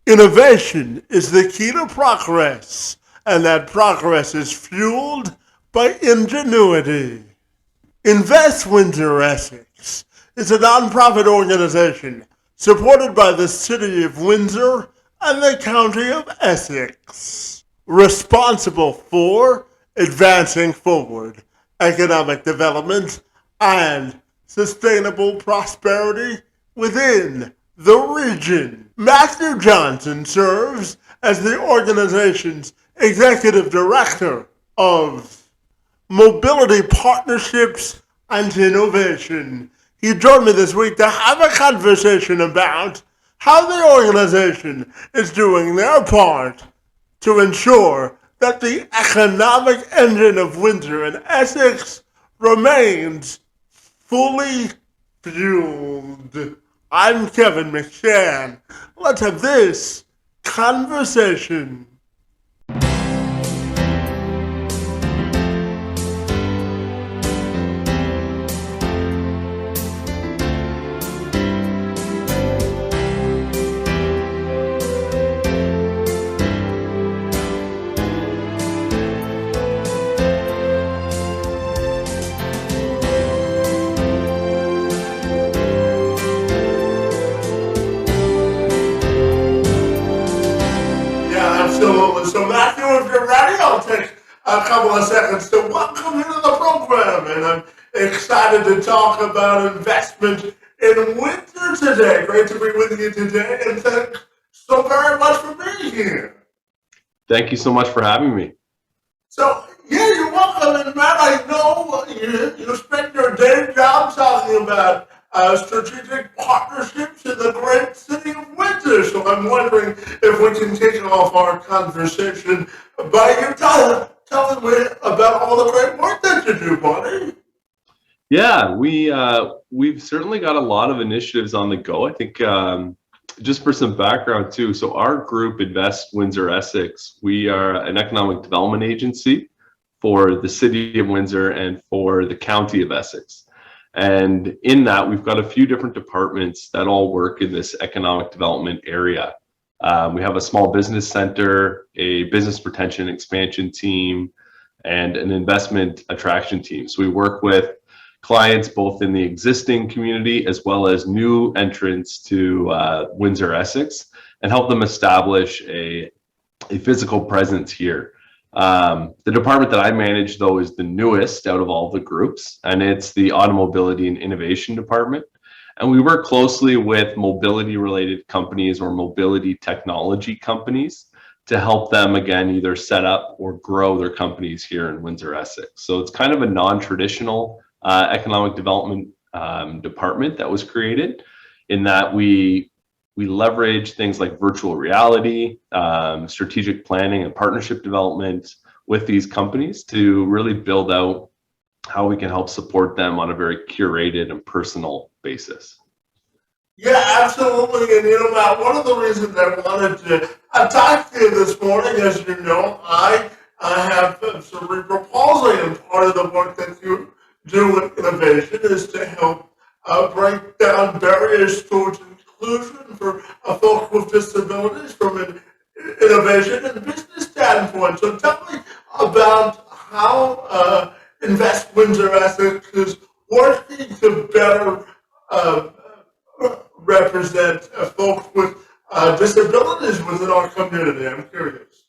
Innovation is the key to progress, and that progress is fueled by ingenuity. Invest Windsor-Essex is a nonprofit organization supported by the City of Windsor and the County of Essex, responsible for advancing forward economic development and sustainable prosperity within the region. Matthew Johnson serves as the organization's executive director of mobility partnerships and innovation. He joined me this week to have a conversation about how the organization is doing their part to ensure that the economic engine of Windsor and Essex remains fully fueled. I'm Kevin McShann. Let's have this conversation. So Matthew, if you're ready, I'll take a couple of seconds to welcome you to the program. And I'm excited to talk about investment in Windsor today. Great to be with you today, and thanks so very much for being here. Thank you so much for having me. So, yeah, you're welcome. And Matt, I know you spend your day job talking about strategic partnerships in the great city of Windsor. So I'm wondering if we can kick off our conversation by you telling me about all the great work that you do, buddy. Yeah, we've certainly got a lot of initiatives on the go. I think just for some background too. So our group, Invest Windsor-Essex, we are an economic development agency for the city of Windsor and for the county of Essex. And in that, we've got a few different departments that all work in this economic development area. We have a small business center, a business retention expansion team, and an investment attraction team. So we work with clients both in the existing community as well as new entrants to Windsor-Essex and help them establish a physical presence here. The department that I manage, though, is the newest out of all the groups, and it's the Automobility and Innovation Department. And we work closely with mobility-related companies or mobility technology companies to help them, again, either set up or grow their companies here in Windsor-Essex. So it's kind of a non-traditional economic development department that was created in that we leverage things like virtual reality, strategic planning and partnership development with these companies to really build out how we can help support them on a very curated and personal basis. Yeah, absolutely. And Matt, one of the reasons I wanted to talk to you this morning, as you know, I have cerebral palsy, and part of the work that you do with innovation is to help break down barriers towards inclusion for folks with disabilities from an innovation and business standpoint. So tell me about how Invest Windsor-Essex is working to better represent folks with disabilities within our community. I'm curious.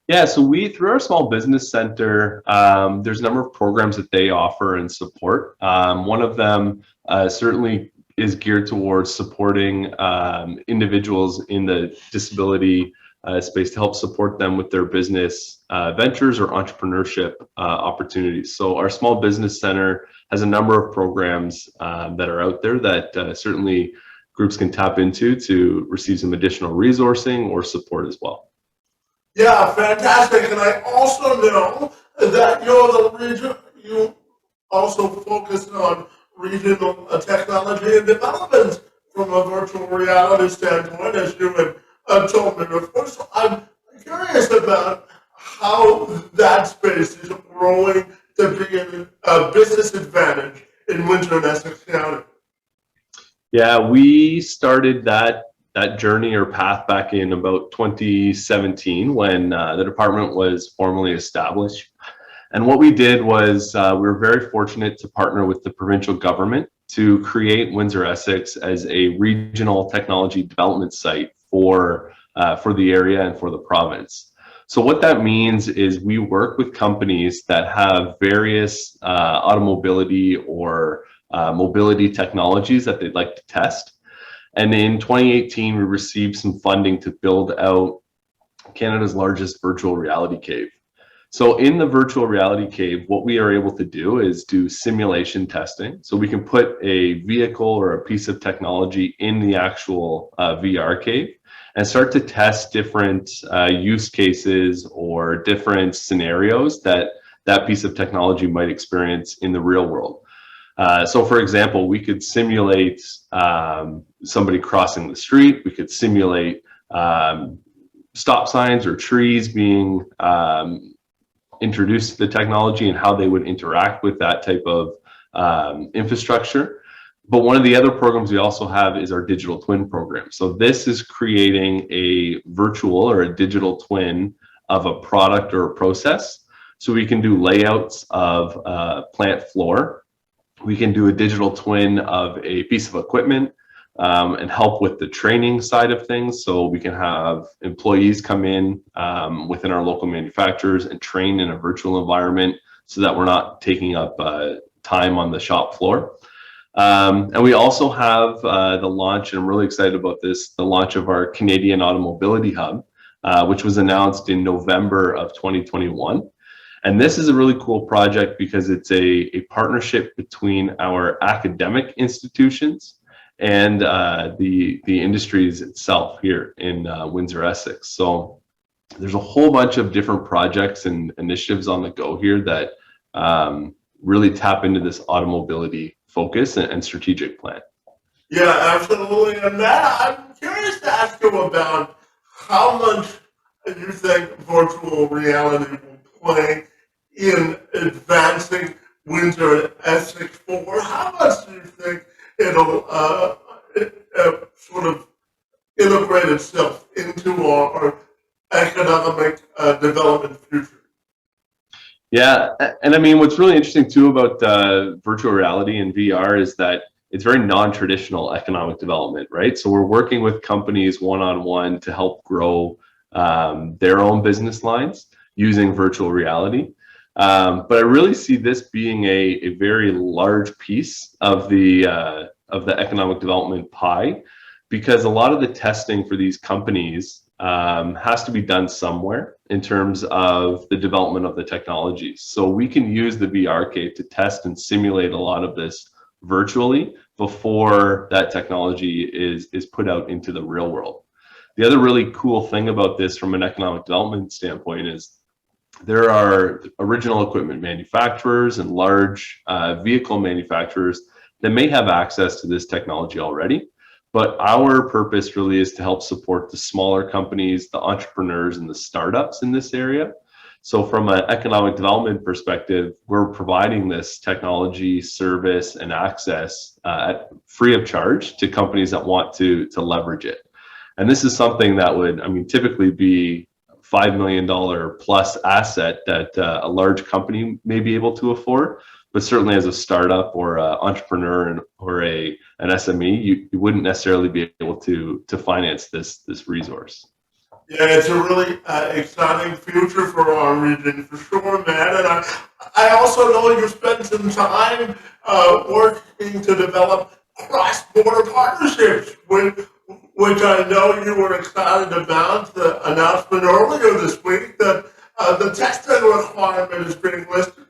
Yeah, so through our small business center, there's a number of programs that they offer and support. One of them certainly is geared towards supporting individuals in the disability space to help support them with their business ventures or entrepreneurship opportunities. So our small business center has a number of programs that are out there that certainly groups can tap into to receive some additional resourcing or support as well. Yeah, fantastic. And I also know that you also focus on regional technology and development from a virtual reality standpoint, as you had told me before. So I'm curious about how that space is growing to be a business advantage in Windsor and Essex County. Yeah, we started that that journey or path back in about 2017 when the department was formally established. And what we did was we were very fortunate to partner with the provincial government to create Windsor-Essex as a regional technology development site for the area and for the province. So what that means is we work with companies that have various automobility or mobility technologies that they'd like to test. And in 2018, we received some funding to build out Canada's largest virtual reality cave. So in the virtual reality cave, what we are able to do is do simulation testing. So we can put a vehicle or a piece of technology in the actual VR cave and start to test different use cases or different scenarios that that piece of technology might experience in the real world. So for example, we could simulate somebody crossing the street. We could simulate stop signs or trees being introduced to the technology and how they would interact with that type of infrastructure. But one of the other programs we also have is our digital twin program. So this is creating a virtual or a digital twin of a product or a process. So we can do layouts of a plant floor. We can do a digital twin of a piece of equipment and help with the training side of things. So we can have employees come in within our local manufacturers and train in a virtual environment so that we're not taking up time on the shop floor. And we also have the launch, and I'm really excited about this, the launch of our Canadian Automobility Hub, which was announced in November of 2021. And this is a really cool project because it's a partnership between our academic institutions and the industries itself here in Windsor-Essex. So there's a whole bunch of different projects and initiatives on the go here that really tap into this automobility focus and strategic plan. Yeah, absolutely. And Matt, I'm curious to ask you about how much you think virtual reality will play in advancing Windsor-Essex forward. How much do you think it'll sort of integrate itself into our economic development future? Yeah, and I mean, what's really interesting too about virtual reality and VR is that it's very non-traditional economic development, right? So we're working with companies one-on-one to help grow their own business lines using virtual reality. But I really see this being a very large piece of the economic development pie, because a lot of the testing for these companies has to be done somewhere in terms of the development of the technology. So we can use the VR cave to test and simulate a lot of this virtually before that technology is put out into the real world. The other really cool thing about this from an economic development standpoint is there are original equipment manufacturers and large vehicle manufacturers that may have access to this technology already. But our purpose really is to help support the smaller companies, the entrepreneurs, and the startups in this area. So from an economic development perspective, we're providing this technology, service, and access free of charge to companies that want to leverage it. And this is something that would, I mean, typically be $5 million plus asset that a large company may be able to afford. But certainly as a startup or an entrepreneur or an SME, you wouldn't necessarily be able to finance this resource. Yeah, it's a really exciting future for our region, for sure, man. And I also know you spent some time working to develop cross-border partnerships, which I know you were excited about. The announcement earlier this week that the testing requirement is being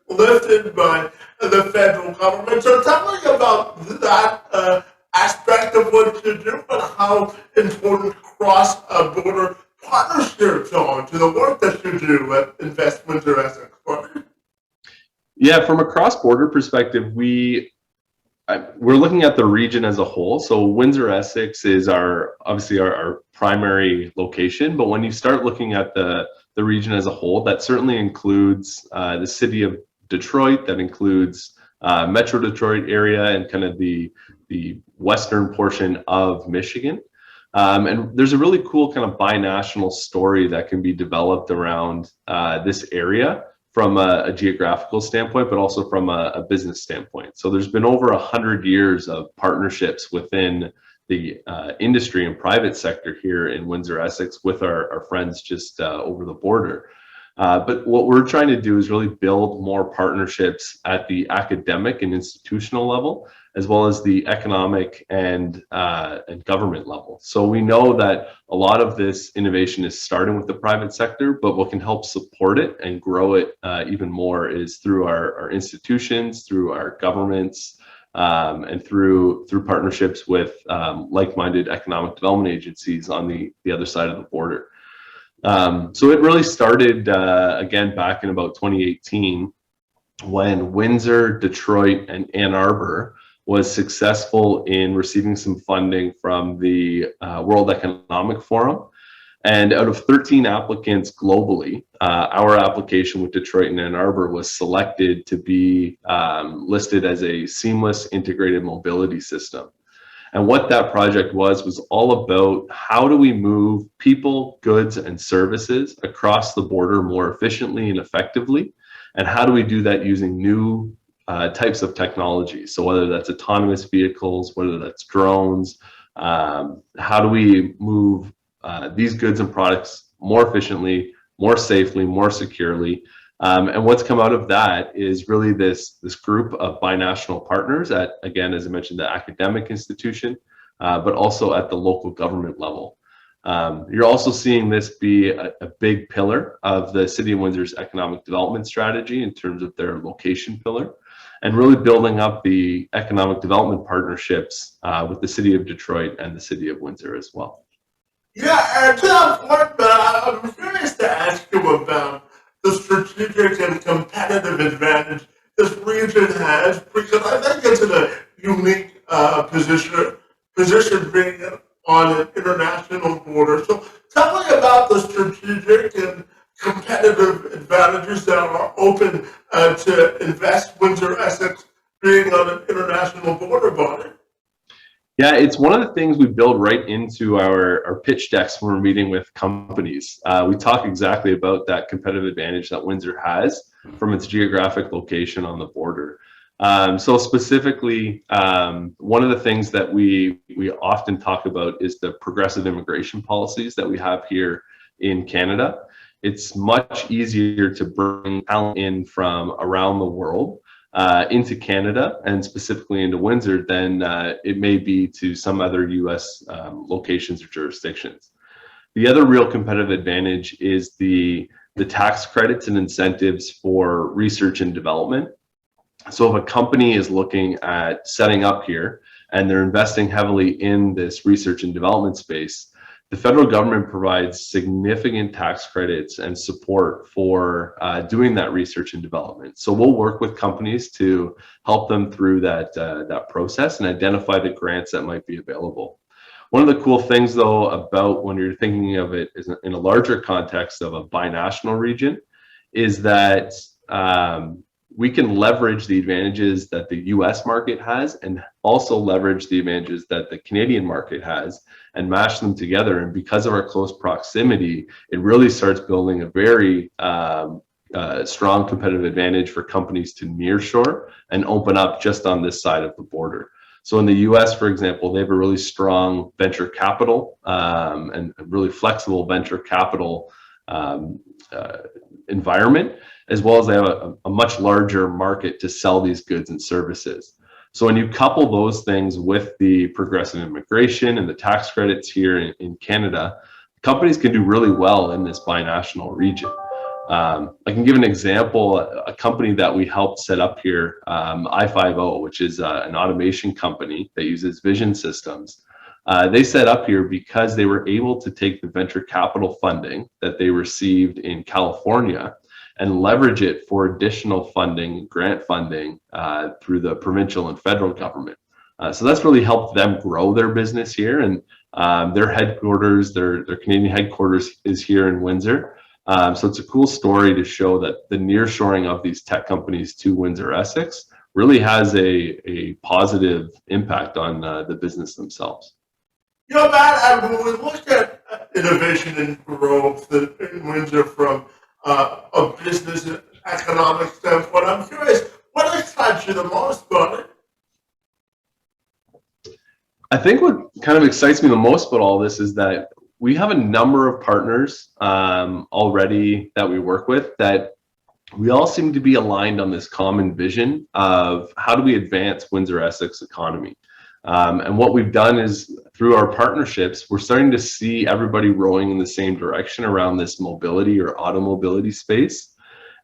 lifted by the federal government. So tell me about that aspect of what you do and how important cross-border partnerships are to the work that you do at Invest Windsor-Essex. Yeah, from a cross-border perspective, we're looking at the region as a whole. So Windsor-Essex is obviously our primary location, but when you start looking at the region as a whole, that certainly includes the city of Detroit, that includes Metro Detroit area and kind of the western portion of Michigan. And there's a really cool kind of binational story that can be developed around this area from a geographical standpoint, but also from a business standpoint. So there's been over 100 years of partnerships within the industry and private sector here in Windsor-Essex with our friends just over the border. But what we're trying to do is really build more partnerships at the academic and institutional level, as well as the economic and government level. So we know that a lot of this innovation is starting with the private sector, but what can help support it and grow it even more is through our institutions, through our governments, and through partnerships with like-minded economic development agencies on the other side of the border. So it really started again back in about 2018 when Windsor, Detroit, and Ann Arbor was successful in receiving some funding from the World Economic Forum. And out of 13 applicants globally, our application with Detroit and Ann Arbor was selected to be listed as a seamless integrated mobility system. And what that project was all about how do we move people, goods, and services across the border more efficiently and effectively, and how do we do that using new types of technology? So whether that's autonomous vehicles, whether that's drones, how do we move these goods and products more efficiently, more safely, more securely? And what's come out of that is really this group of binational partners at, again, as I mentioned, the academic institution, but also at the local government level. You're also seeing this be a big pillar of the City of Windsor's economic development strategy in terms of their location pillar, and really building up the economic development partnerships with the City of Detroit and the City of Windsor as well. Yeah, and to that point, I'm curious to ask you about the strategic and competitive advantage this region has, because I think it's in a unique position being on an international border. So tell me about the strategic and competitive advantages that are open to invest Windsor-Essex being on an international border body. Yeah, it's one of the things we build right into our pitch decks when we're meeting with companies. We talk exactly about that competitive advantage that Windsor has from its geographic location on the border. So specifically, one of the things that we often talk about is the progressive immigration policies that we have here in Canada. It's much easier to bring talent in from around the world into Canada and specifically into Windsor than it may be to some other US locations or jurisdictions. The other real competitive advantage is the tax credits and incentives for research and development. So if a company is looking at setting up here and they're investing heavily in this research and development space, the federal government provides significant tax credits and support for doing that research and development. So we'll work with companies to help them through that process and identify the grants that might be available. One of the cool things, though, about when you're thinking of it is in a larger context of a binational region, is that we can leverage the advantages that the US market has and also leverage the advantages that the Canadian market has and mash them together. And because of our close proximity, it really starts building a very strong competitive advantage for companies to nearshore and open up just on this side of the border. So in the US, for example, they have a really strong venture capital and really flexible venture capital environment, as well as they have a much larger market to sell these goods and services. So when you couple those things with the progressive immigration and the tax credits here in Canada, companies can do really well in this binational region. I can give an example, a company that we helped set up here, I50, which is an automation company that uses vision systems. They set up here because they were able to take the venture capital funding that they received in California and leverage it for additional funding, grant funding through the provincial and federal government. So that's really helped them grow their business here, and their headquarters, their Canadian headquarters is here in Windsor. So it's a cool story to show that the nearshoring of these tech companies to Windsor-Essex really has a positive impact on the business themselves. You know, Matt, when we look at innovation and growth in Windsor from a business and economic standpoint, I'm curious, what excites you the most about it? I think what kind of excites me the most about all this is that we have a number of partners already that we work with that we all seem to be aligned on this common vision of how do we advance Windsor-Essex economy. And what we've done is through our partnerships, we're starting to see everybody rowing in the same direction around this mobility or automobility space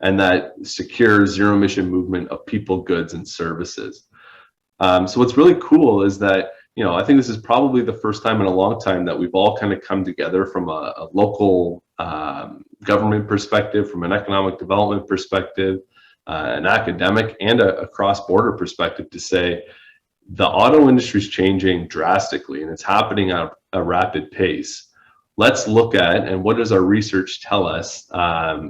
and that secure zero emission movement of people, goods, and services. So what's really cool is that, I think this is probably the first time in a long time that we've all kind of come together from a local government perspective, from an economic development perspective, an academic and a cross-border perspective to say the auto industry is changing drastically and it's happening at a rapid pace. Let's look at, and what does our research tell us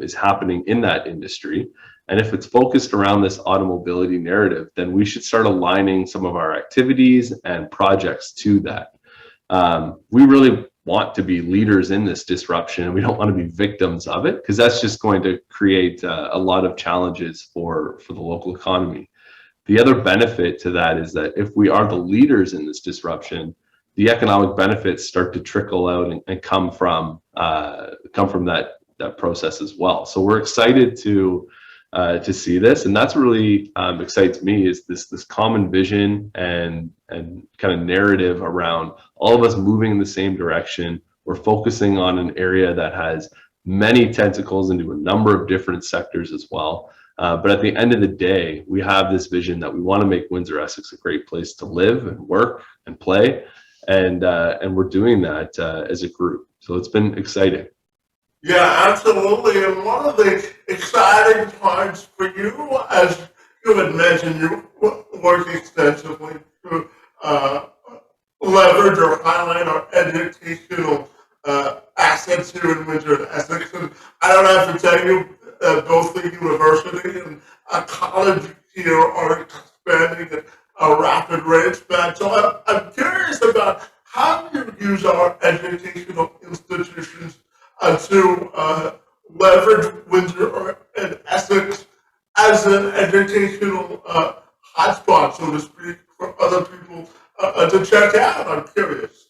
is happening in that industry? And if it's focused around this automobility narrative, then we should start aligning some of our activities and projects to that. We really want to be leaders in this disruption, and we don't want to be victims of it, because that's just going to create a lot of challenges for the local economy. The other benefit to that is that if we are the leaders in this disruption, the economic benefits start to trickle out and come from that process as well. So we're excited to see this, and that's what really excites me is this common vision and kind of narrative around all of us moving in the same direction. We're focusing on an area that has many tentacles into a number of different sectors as well. But at the end of the day, we have this vision that we want to make Windsor-Essex a great place to live and work and play, and we're doing that as a group. So it's been exciting. Yeah, absolutely. And one of the exciting parts for you, as you had mentioned, you work extensively to leverage or highlight our educational assets here in Windsor-Essex. And I don't have to tell you, both the university and college here are expanding at a rapid rate. So I'm curious about how you use our educational institutions to leverage Windsor and Essex as an educational hotspot, so to speak, for other people to check out. I'm curious.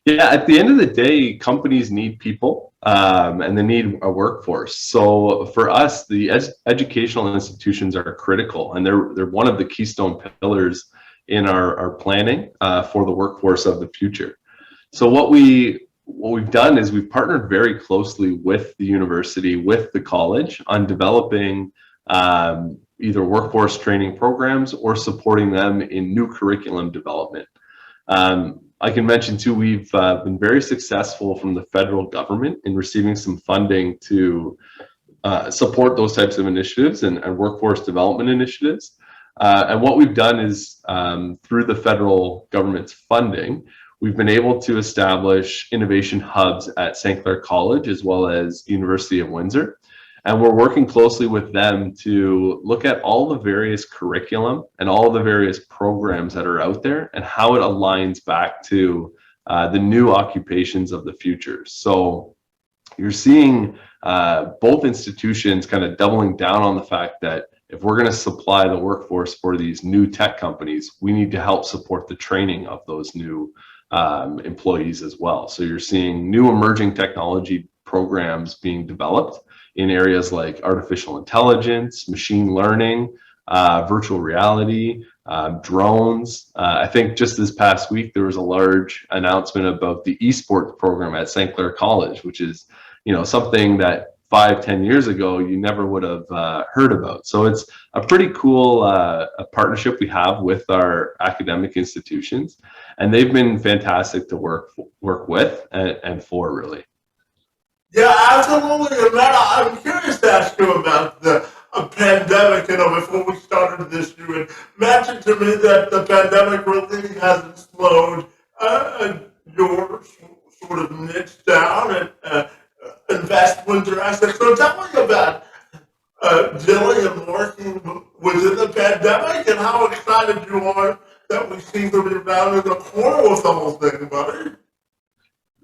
Yeah, at the end of the day, companies need people and they need a workforce. So for us, the educational institutions are critical, and they're one of the keystone pillars in our planning for the workforce of the future. So what we've done is we've partnered very closely with the university, with the college, on developing either workforce training programs or supporting them in new curriculum development. I can mention too, we've been very successful from the federal government in receiving some funding to support those types of initiatives and workforce development initiatives. And what we've done is through the federal government's funding, we've been able to establish innovation hubs at St. Clair College as well as University of Windsor. And we're working closely with them to look at all the various curriculum and all the various programs that are out there and how it aligns back to the new occupations of the future. So you're seeing both institutions kind of doubling down on the fact that if we're going to supply the workforce for these new tech companies, we need to help support the training of those new employees as well. So you're seeing new emerging technology programs being developed in areas like artificial intelligence, machine learning, virtual reality, drones. I think just this past week, there was a large announcement about the esports program at St. Clair College, which is, something that 5-10 years ago, you never would have heard about. So it's a pretty cool partnership we have with our academic institutions, and they've been fantastic to work with and for, really. Yeah, absolutely. And Matt, I'm curious to ask you about the pandemic. Before we started this, you had mentioned to me that the pandemic really hasn't slowed your sort of niche down and invest Windsor-Essex. So tell me about dealing and working within the pandemic and how excited you are that we seem to be around in the corner with the whole thing, buddy.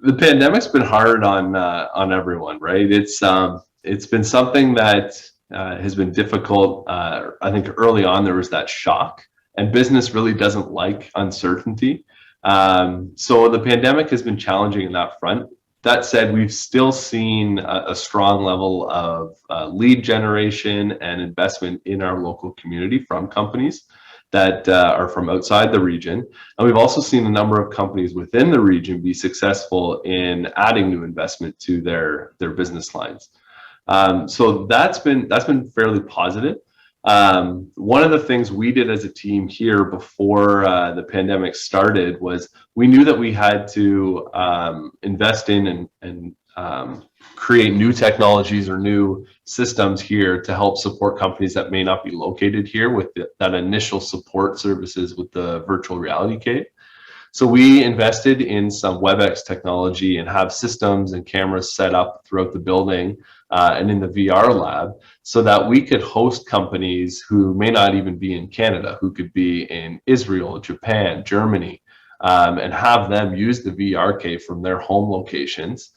The pandemic's been hard on everyone, right? It's been something that has been difficult. I think early on there was that shock, and business really doesn't like uncertainty. So the pandemic has been challenging in that front. That said, we've still seen a strong level of lead generation and investment in our local community from companies that are from outside the region. And we've also seen a number of companies within the region be successful in adding new investment to their business lines. So that's been fairly positive. One of the things we did as a team here before the pandemic started was we knew that we had to invest in and create new technologies or new systems here to help support companies that may not be located here with that initial support services with the virtual reality kit. So we invested in some WebEx technology and have systems and cameras set up throughout the building and in the VR lab so that we could host companies who may not even be in Canada, who could be in Israel, Japan, Germany, and have them use the VRK from their home locations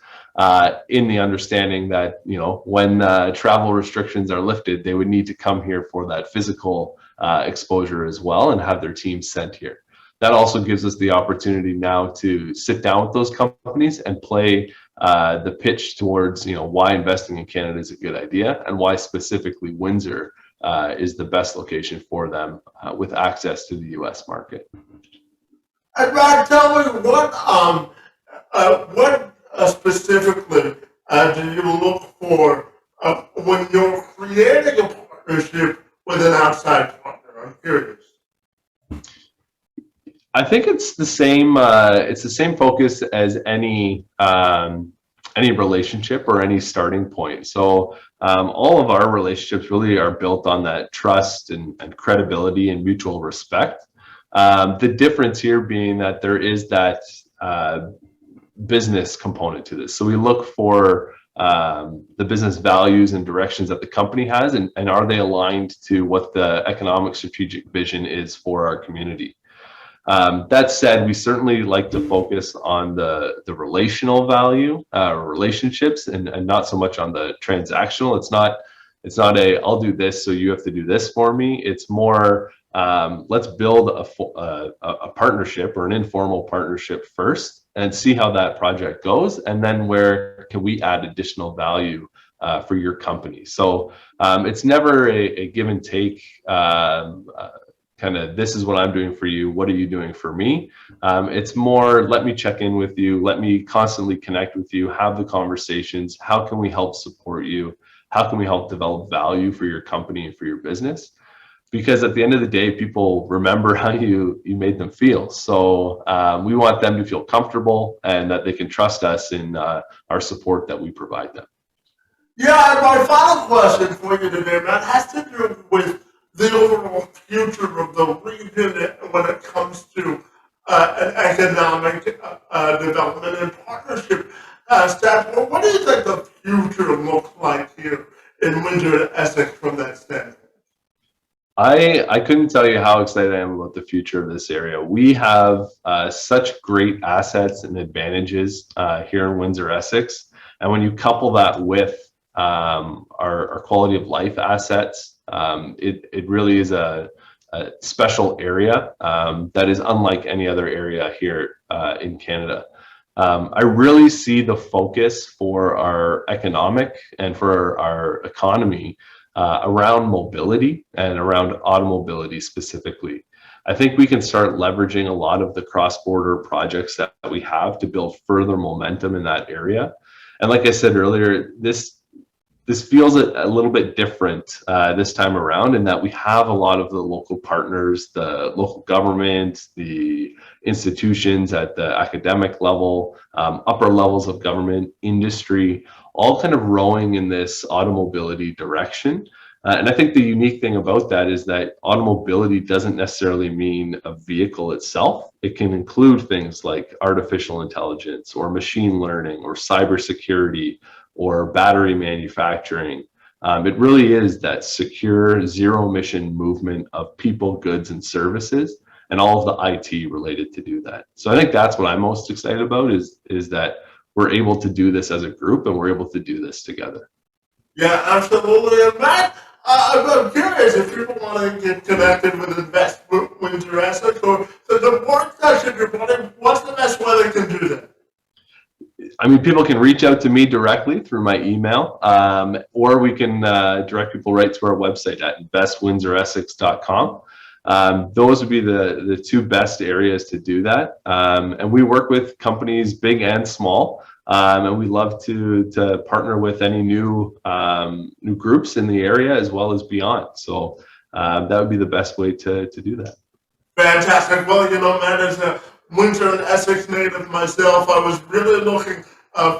in the understanding that, you know, when travel restrictions are lifted, they would need to come here for that physical exposure as well and have their teams sent here. That also gives us the opportunity now to sit down with those companies and play the pitch towards, you know, why investing in Canada is a good idea and why specifically Windsor is the best location for them with access to the U.S. market. And Brad, tell me what specifically do you look for when you're creating a partnership with an outside partner? I'm curious. I think it's the same. It's the same focus as any relationship or any starting point. So all of our relationships really are built on that trust and credibility and mutual respect. The difference here being that there is that business component to this. So we look for the business values and directions that the company has, and are they aligned to what the economic strategic vision is for our community. That said, we certainly like to focus on the relational value, relationships, and not so much on the transactional. It's not a I'll do this so you have to do this for me. It's more let's build a partnership or an informal partnership first and see how that project goes, and then where can we add additional value for your company. So it's never a give and take. Kind of, this is what I'm doing for you, what are you doing for me? It's more, let me check in with you, let me constantly connect with you, have the conversations, how can we help support you, how can we help develop value for your company and for your business? Because at the end of the day, people remember how you made them feel. So we want them to feel comfortable and that they can trust us in our support that we provide them. Yeah, and my final question for you today, Matt, has to do with the overall future of the region when it comes to an economic development and partnership standpoint. What do you think the future looks like here in Windsor-Essex from that standpoint? I couldn't tell you how excited I am about the future of this area. We have such great assets and advantages here in Windsor-Essex. And when you couple that with our quality of life assets, it really is a special area that is unlike any other area here in Canada. I really see the focus for our economic and for our economy around mobility and around automobility specifically. I think we can start leveraging a lot of the cross-border projects that we have to build further momentum in that area. And like I said earlier, this feels a little bit different this time around in that we have a lot of the local partners, the local government, the institutions at the academic level, upper levels of government, industry, all kind of rowing in this automobility direction. And I think the unique thing about that is that automobility doesn't necessarily mean a vehicle itself. It can include things like artificial intelligence or machine learning or cybersecurity or battery manufacturing. It really is that secure zero emission movement of people, goods, and services. and all of the IT related to do that. So I think that's what I'm most excited about is that we're able to do this as a group and we're able to do this together. Yeah, absolutely. And Matt, I'm curious if people want to get connected with Invest Windsor-Essex or the work session you're putting, what's the best way they can do that? I mean, people can reach out to me directly through my email, or we can direct people right to our website at investwindsoressex.com. Those would be the two best areas to do that. And we work with companies big and small, and we love to partner with any new groups in the area as well as beyond. So that would be the best way to do that. Fantastic. Well, Matt, as a Windsor and Essex native myself, I was really looking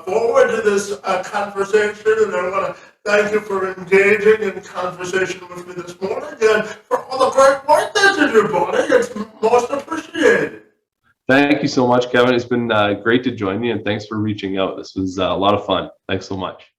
forward to this conversation, and I want to thank you for engaging in conversation with me this morning and for all the great work that you do, buddy. It's most appreciated. Thank you so much, Kevin. It's been great to join you, and thanks for reaching out. This was a lot of fun. Thanks so much.